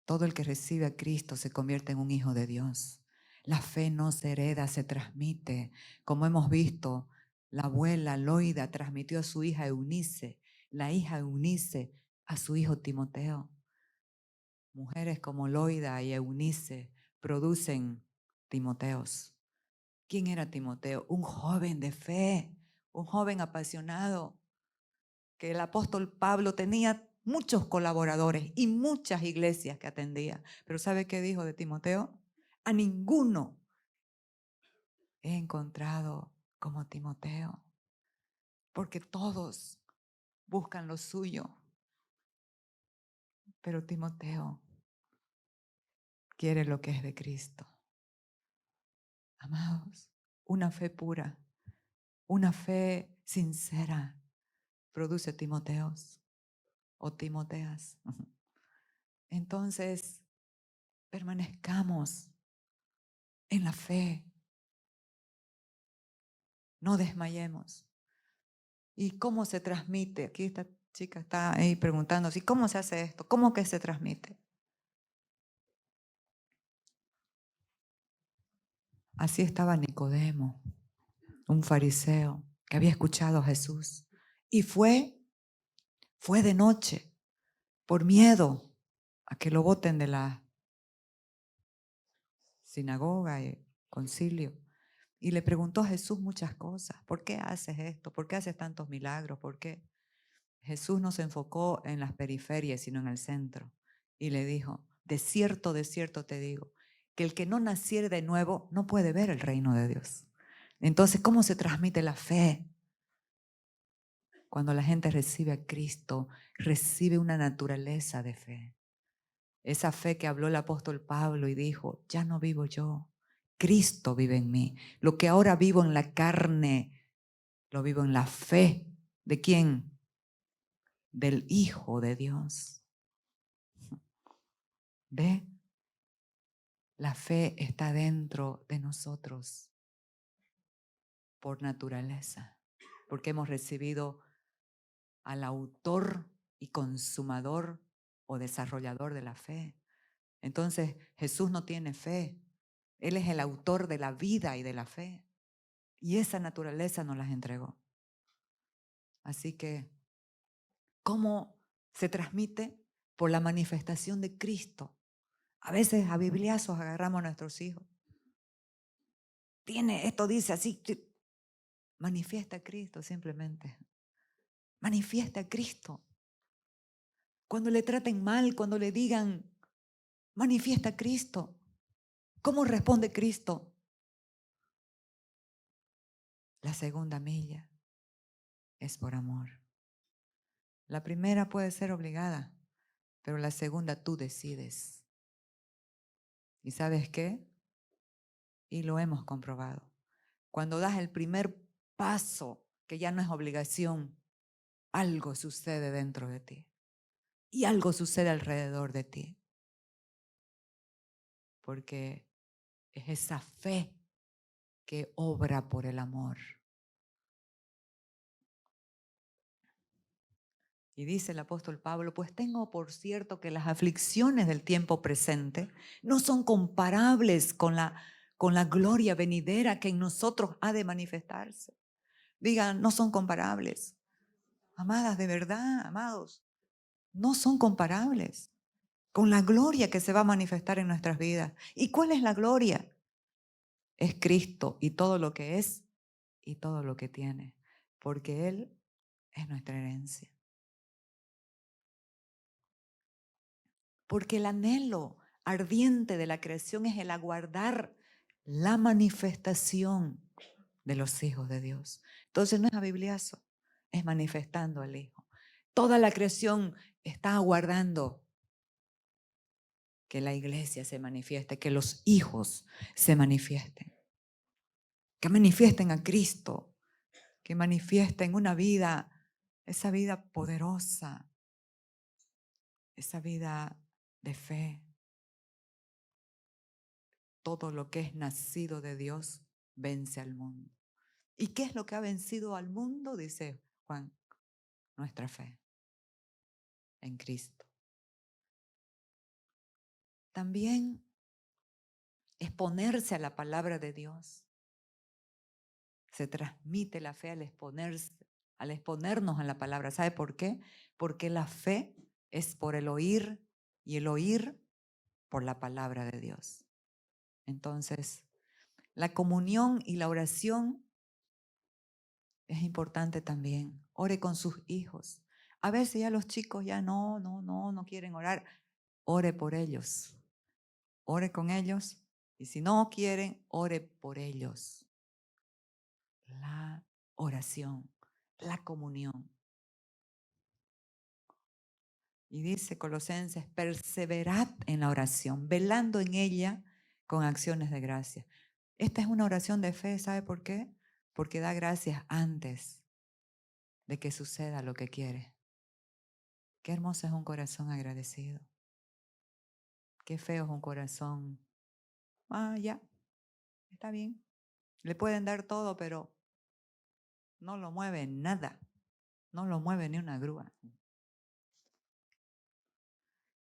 Todo el que recibe a Cristo se convierte en un hijo de Dios. La fe no se hereda, se transmite. Como hemos visto, la abuela Loida transmitió a su hija Eunice, la hija Eunice a su hijo Timoteo. Mujeres como Loida y Eunice producen Timoteos. ¿Quién era Timoteo? Un joven de fe, un joven apasionado, que el apóstol Pablo tenía muchos colaboradores y muchas iglesias que atendía. Pero ¿sabe qué dijo de Timoteo? A ninguno he encontrado como Timoteo, porque todos buscan lo suyo. Pero Timoteo quiere lo que es de Cristo. Amados, una fe pura, una fe sincera produce Timoteos o Timoteas. Entonces, permanezcamos en la fe, no desmayemos. ¿Y cómo se transmite? Aquí esta chica está ahí preguntando, ¿y cómo se hace esto? ¿Cómo que se transmite? Así estaba Nicodemo, un fariseo que había escuchado a Jesús y fue de noche por miedo a que lo boten de la sinagoga y concilio. Y le preguntó a Jesús muchas cosas. ¿Por qué haces esto? ¿Por qué haces tantos milagros? ¿Por qué? Jesús no se enfocó en las periferias, sino en el centro. Y le dijo, de cierto te digo, que el que no naciere de nuevo no puede ver el reino de Dios. Entonces, ¿cómo se transmite la fe? Cuando la gente recibe a Cristo, recibe una naturaleza de fe. Esa fe que habló el apóstol Pablo y dijo, ya no vivo yo, Cristo vive en mí. Lo que ahora vivo en la carne, lo vivo en la fe. ¿De quién? Del Hijo de Dios. ¿Ve? La fe está dentro de nosotros por naturaleza, porque hemos recibido al autor y consumador o desarrollador de la fe. Entonces, Jesús no tiene fe. Él es el autor de la vida y de la fe. Y esa naturaleza nos las entregó. Así que, ¿cómo se transmite? Por la manifestación de Cristo. A veces a bibliazos agarramos a nuestros hijos. Esto dice así. Manifiesta a Cristo simplemente. Manifiesta a Cristo. Cuando le traten mal, cuando le digan, manifiesta a Cristo. ¿Cómo responde Cristo? La segunda milla es por amor. La primera puede ser obligada, pero la segunda tú decides. ¿Y sabes qué? Y lo hemos comprobado. Cuando das el primer paso, que ya no es obligación, algo sucede dentro de ti. Y algo sucede alrededor de ti. Porque es esa fe que obra por el amor. Y dice el apóstol Pablo, pues tengo por cierto que las aflicciones del tiempo presente no son comparables con la gloria venidera que en nosotros ha de manifestarse. Digan, no son comparables. Amadas, de verdad, amados, no son comparables con la gloria que se va a manifestar en nuestras vidas. ¿Y cuál es la gloria? Es Cristo y todo lo que es y todo lo que tiene, porque Él es nuestra herencia. Porque el anhelo ardiente de la creación es el aguardar la manifestación de los hijos de Dios. Entonces no es a bibliazo, es manifestando al Hijo. Toda la creación está aguardando que la iglesia se manifieste, que los hijos se manifiesten. Que manifiesten a Cristo, que manifiesten una vida, esa vida poderosa, esa vida de fe. Todo lo que es nacido de Dios vence al mundo. ¿Y qué es lo que ha vencido al mundo? Dice Juan, nuestra fe en Cristo. También exponerse a la palabra de Dios. Se transmite la fe al exponernos a la palabra. ¿Sabe por qué? Porque la fe es por el oír y el oír por la palabra de Dios. Entonces, la comunión y la oración es importante también. Ore con sus hijos. A veces ya los chicos ya no quieren orar. Ore por ellos. Ore con ellos. Y si no quieren, ore por ellos. La oración, la comunión. Y dice Colosenses, perseverad en la oración, velando en ella con acciones de gracia. Esta es una oración de fe, ¿sabe por qué? Porque da gracias antes de que suceda lo que quiere. Qué hermoso es un corazón agradecido. Qué feo es un corazón. Ya, está bien. Le pueden dar todo, pero no lo mueve nada. No lo mueve ni una grúa.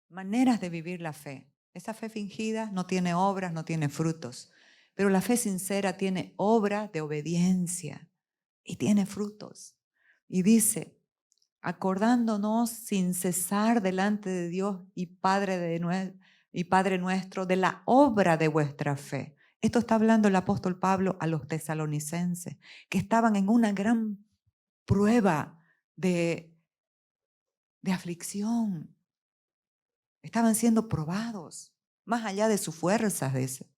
Maneras de vivir la fe. Esa fe fingida no tiene obras, no tiene frutos. Pero la fe sincera tiene obra de obediencia y tiene frutos. Y dice, acordándonos sin cesar delante de Dios y Padre nuestro de la obra de vuestra fe. Esto está hablando el apóstol Pablo a los tesalonicenses, que estaban en una gran prueba de aflicción. Estaban siendo probados, más allá de sus fuerzas, dice.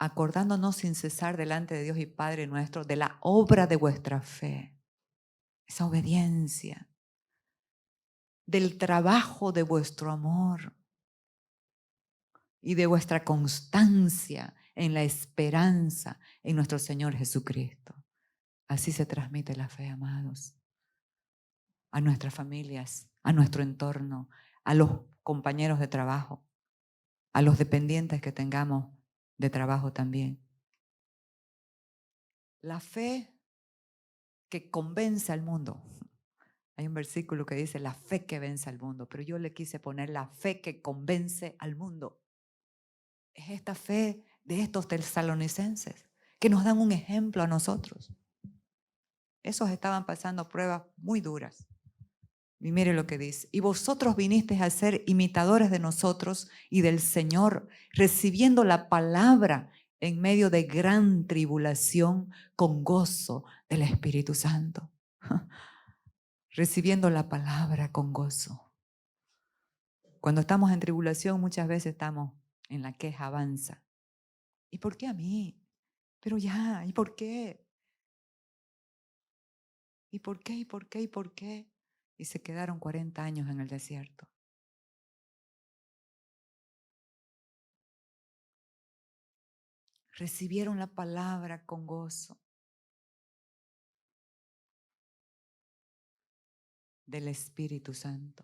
Acordándonos sin cesar delante de Dios y Padre nuestro de la obra de vuestra fe, esa obediencia, del trabajo de vuestro amor y de vuestra constancia en la esperanza en nuestro Señor Jesucristo. Así se transmite la fe, amados, a nuestras familias, a nuestro entorno, a los compañeros de trabajo, a los dependientes que tengamos de trabajo también. La fe que convence al mundo. Hay un versículo que dice la fe que vence al mundo, pero yo le quise poner la fe que convence al mundo. Es esta fe de estos tesalonicenses que nos dan un ejemplo a nosotros. Esos estaban pasando pruebas muy duras. Y mire lo que dice. Y vosotros vinisteis a ser imitadores de nosotros y del Señor, recibiendo la palabra en medio de gran tribulación con gozo del Espíritu Santo. Recibiendo la palabra con gozo. Cuando estamos en tribulación, muchas veces estamos en la queja avanza. ¿Y por qué a mí? Pero ya, ¿y por qué? ¿Y por qué? ¿Y por qué? ¿Y por qué? Y se quedaron 40 años en el desierto. Recibieron la palabra con gozo del Espíritu Santo.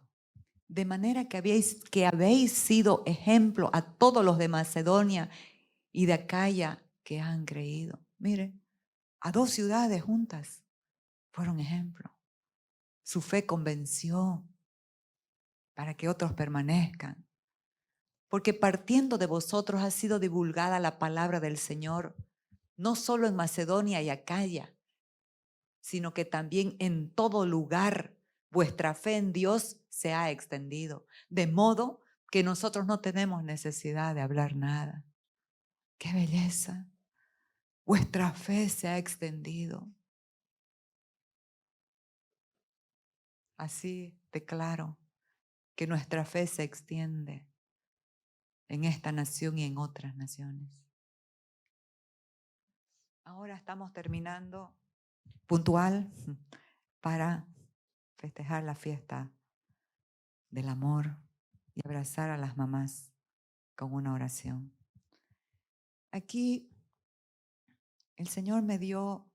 De manera que habéis sido ejemplo a todos los de Macedonia y de Acaya que han creído. Mire, a 2 ciudades juntas fueron ejemplo. Su fe convenció para que otros permanezcan. Porque partiendo de vosotros ha sido divulgada la palabra del Señor, no solo en Macedonia y Acaya, sino que también en todo lugar vuestra fe en Dios se ha extendido, de modo que nosotros no tenemos necesidad de hablar nada. ¡Qué belleza! Vuestra fe se ha extendido. Así declaro que nuestra fe se extiende en esta nación y en otras naciones. Ahora estamos terminando puntual para festejar la fiesta del amor y abrazar a las mamás con una oración. Aquí el Señor me dio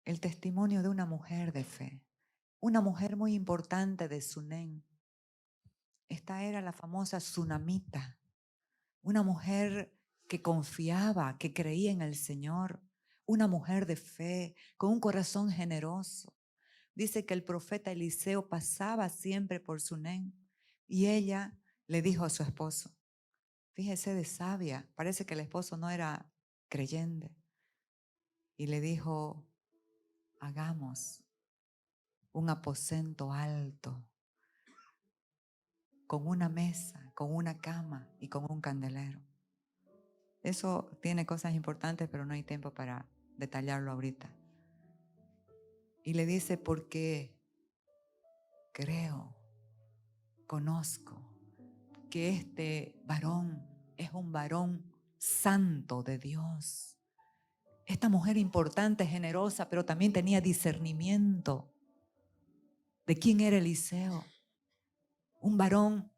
el testimonio de una mujer de fe, una mujer muy importante de Sunén. Esta era la famosa Sunamita, una mujer que confiaba, que creía en el Señor, una mujer de fe, con un corazón generoso. Dice que el profeta Eliseo pasaba siempre por Sunén y ella le dijo a su esposo, fíjese de sabia, parece que el esposo no era creyente, y le dijo, hagamos un aposento alto, con una mesa, con una cama y con un candelero. Eso tiene cosas importantes, pero no hay tiempo para detallarlo ahorita. Y le dice, porque creo, conozco que este varón es un varón santo de Dios. Esta mujer importante, generosa, pero también tenía discernimiento de quién era Eliseo. Un varón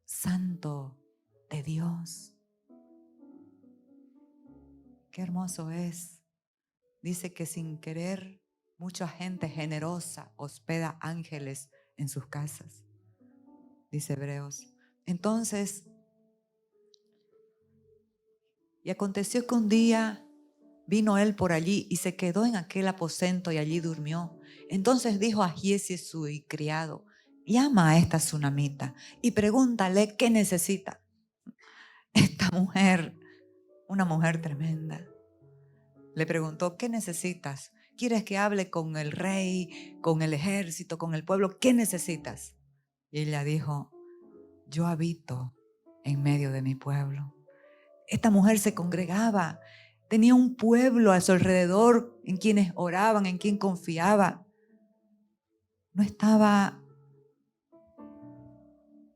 santo de Dios. Qué hermoso es. Dice que sin querer, mucha gente generosa hospeda ángeles en sus casas. Dice Hebreos. Entonces, y aconteció que un día vino él por allí y se quedó en aquel aposento y allí durmió. Entonces dijo a Giezi su criado, llama a esta tsunamita y pregúntale qué necesita. Esta mujer, una mujer tremenda, le preguntó, ¿qué necesitas? ¿Quieres que hable con el rey, con el ejército, con el pueblo? ¿Qué necesitas? Y ella dijo, yo habito en medio de mi pueblo. Esta mujer se congregaba, tenía un pueblo a su alrededor en quienes oraban, en quien confiaba. No estaba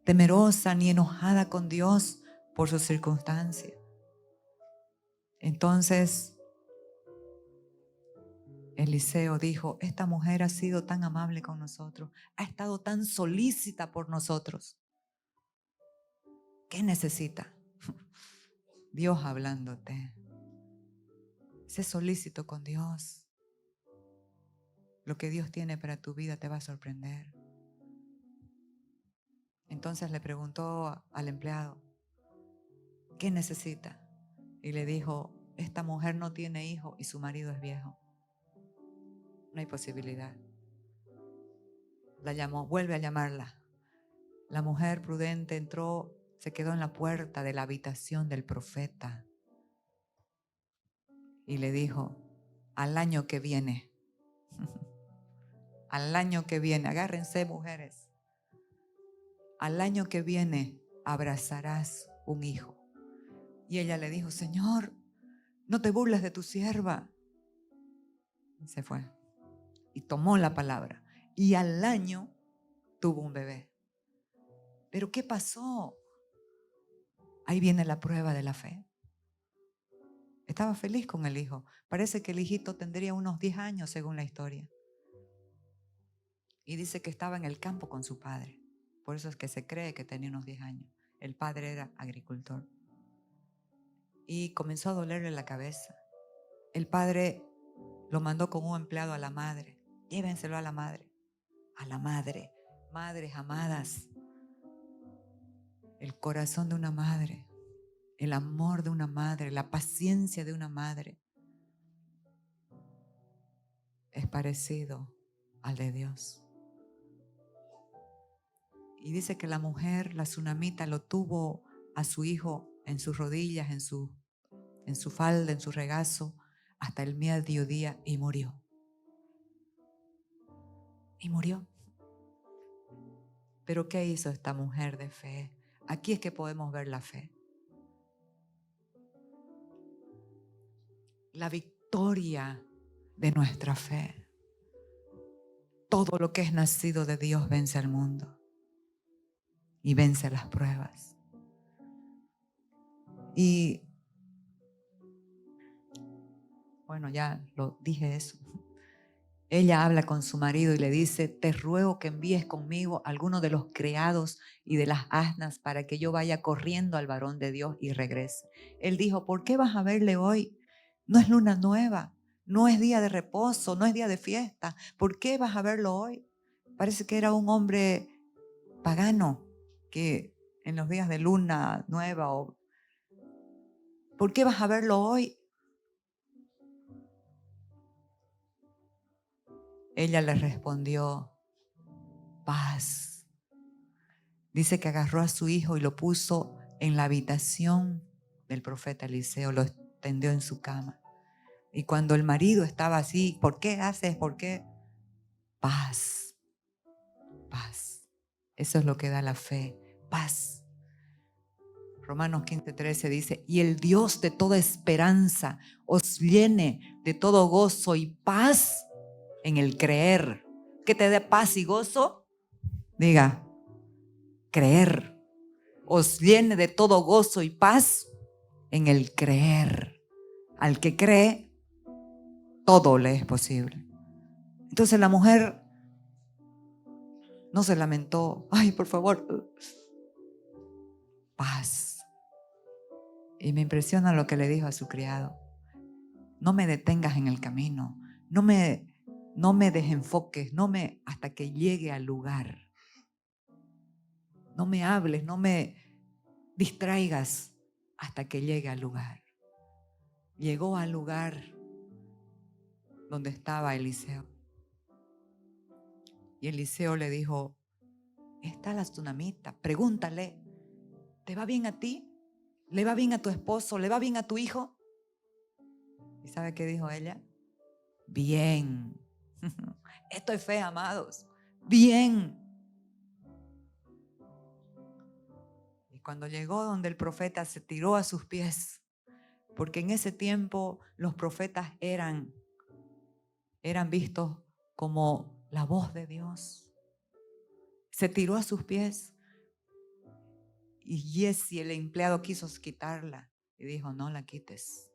temerosa ni enojada con Dios por sus circunstancias. Entonces Eliseo dijo, esta mujer ha sido tan amable con nosotros, ha estado tan solícita por nosotros. ¿Qué necesita? Dios hablándote. Sé solícito con Dios. Lo que Dios tiene para tu vida te va a sorprender. Entonces le preguntó al empleado, ¿qué necesita? Y le dijo, esta mujer no tiene hijo y su marido es viejo. No hay posibilidad. La llamó, vuelve a llamarla. La mujer prudente entró, se quedó en la puerta de la habitación del profeta y le dijo, al año que viene, al año que viene, agárrense mujeres, al año que viene abrazarás un hijo. Y ella le dijo, Señor, no te burles de tu sierva. Y se fue y tomó la palabra y al año tuvo un bebé. ¿Pero qué pasó? Ahí viene la prueba de la fe. Estaba feliz con el hijo. Parece que el hijito tendría unos 10 años según la historia. Y dice que estaba en el campo con su padre. Por eso es que se cree que tenía unos 10 años. El padre era agricultor. Y comenzó a dolerle la cabeza. El padre lo mandó con un empleado a la madre. Llévenselo a la madre. A la madre. Madres amadas. El corazón de una madre. El amor de una madre. La paciencia de una madre. Es parecido al de Dios. Y dice que la mujer, la tsunamita, lo tuvo a su hijo en sus rodillas, en su falda, en su regazo, hasta el mediodía y murió. Y murió. Pero ¿qué hizo esta mujer de fe? Aquí es que podemos ver la fe. La victoria de nuestra fe. Todo lo que es nacido de Dios vence al mundo y vence las pruebas. Y bueno, ya lo dije eso. Ella habla con su marido y le dice, te ruego que envíes conmigo a alguno de los criados y de las asnas para que yo vaya corriendo al varón de Dios y regrese. Él dijo, ¿por qué vas a verle hoy? No es luna nueva, no es día de reposo, no es día de fiesta. ¿Por qué vas a verlo hoy? Parece que era un hombre pagano que en los días de luna nueva ¿por qué vas a verlo hoy? Ella le respondió, paz. Dice que agarró a su hijo y lo puso en la habitación del profeta Eliseo, lo extendió en su cama. Y cuando el marido estaba así, ¿por qué haces? ¿Por qué? Paz, paz. Eso es lo que da la fe, paz. Romanos 15:13 dice, y el Dios de toda esperanza os llene de todo gozo y paz en el creer. ¿Qué te dé paz y gozo? Diga, creer. Os llene de todo gozo y paz en el creer. Al que cree, todo le es posible. Entonces la mujer no se lamentó. Ay, por favor, paz. Y me impresiona lo que le dijo a su criado. No me detengas en el camino. No me desenfoques. Hasta que llegue al lugar. No me hables, no me distraigas hasta que llegue al lugar. Llegó al lugar donde estaba Eliseo. Y Eliseo le dijo, está la tsunamita, pregúntale, ¿te va bien a ti? ¿Le va bien a tu esposo? ¿Le va bien a tu hijo? ¿Y sabe qué dijo ella? Bien. Esto es fe, amados. Bien. Y cuando llegó donde el profeta, se tiró a sus pies, porque en ese tiempo los profetas eran vistos como la voz de Dios. Se tiró a sus pies y Giezi, el empleado, quiso quitarla y dijo, no la quites.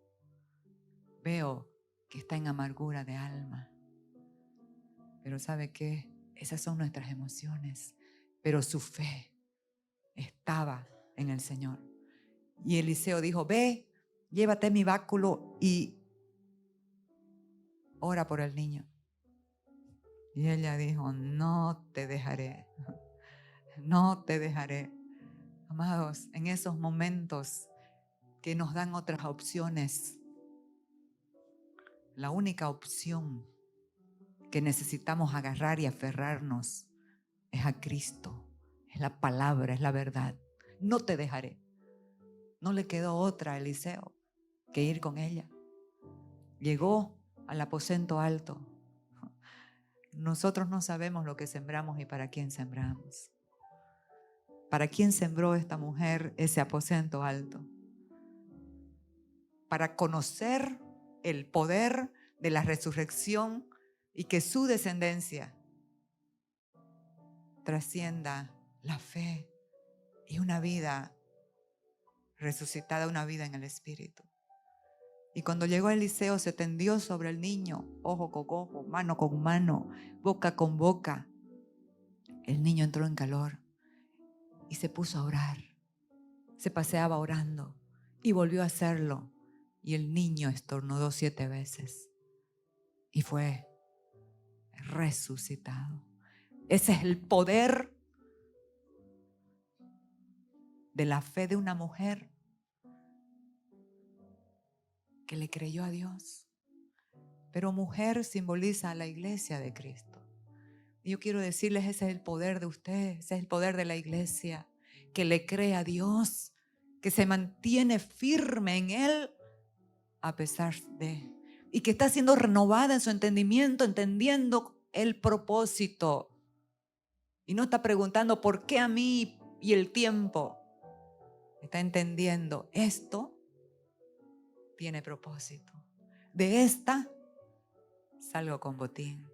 Veo que está en amargura de alma. Pero ¿sabe qué? Esas son nuestras emociones. Pero su fe estaba en el Señor. Y Eliseo dijo, ve, llévate mi báculo y ora por el niño. Y ella dijo, no te dejaré. No te dejaré. Amados, en esos momentos que nos dan otras opciones, la única opción que necesitamos agarrar y aferrarnos es a Cristo, es la palabra, es la verdad. No te dejaré. No le quedó otra a Eliseo que ir con ella. Llegó al aposento alto. Nosotros no sabemos lo que sembramos y para quién sembramos. ¿Para quién sembró esta mujer ese aposento alto? Para conocer el poder de la resurrección y que su descendencia trascienda la fe y una vida resucitada, una vida en el Espíritu. Y cuando llegó Eliseo, se tendió sobre el niño, ojo con ojo, mano con mano, boca con boca. El niño entró en calor y se puso a orar. Se paseaba orando y volvió a hacerlo. Y el niño estornudó 7 veces y fue resucitado. Ese es el poder de la fe de una mujer que le creyó a Dios. Pero mujer simboliza a la iglesia de Cristo. Y yo quiero decirles, ese es el poder de ustedes, ese es el poder de la iglesia, que le cree a Dios, que se mantiene firme en Él a pesar de, y que está siendo renovada en su entendimiento, entendiendo el propósito. Y no está preguntando por qué a mí y el tiempo. Está entendiendo, esto tiene propósito. De esta salgo con botín.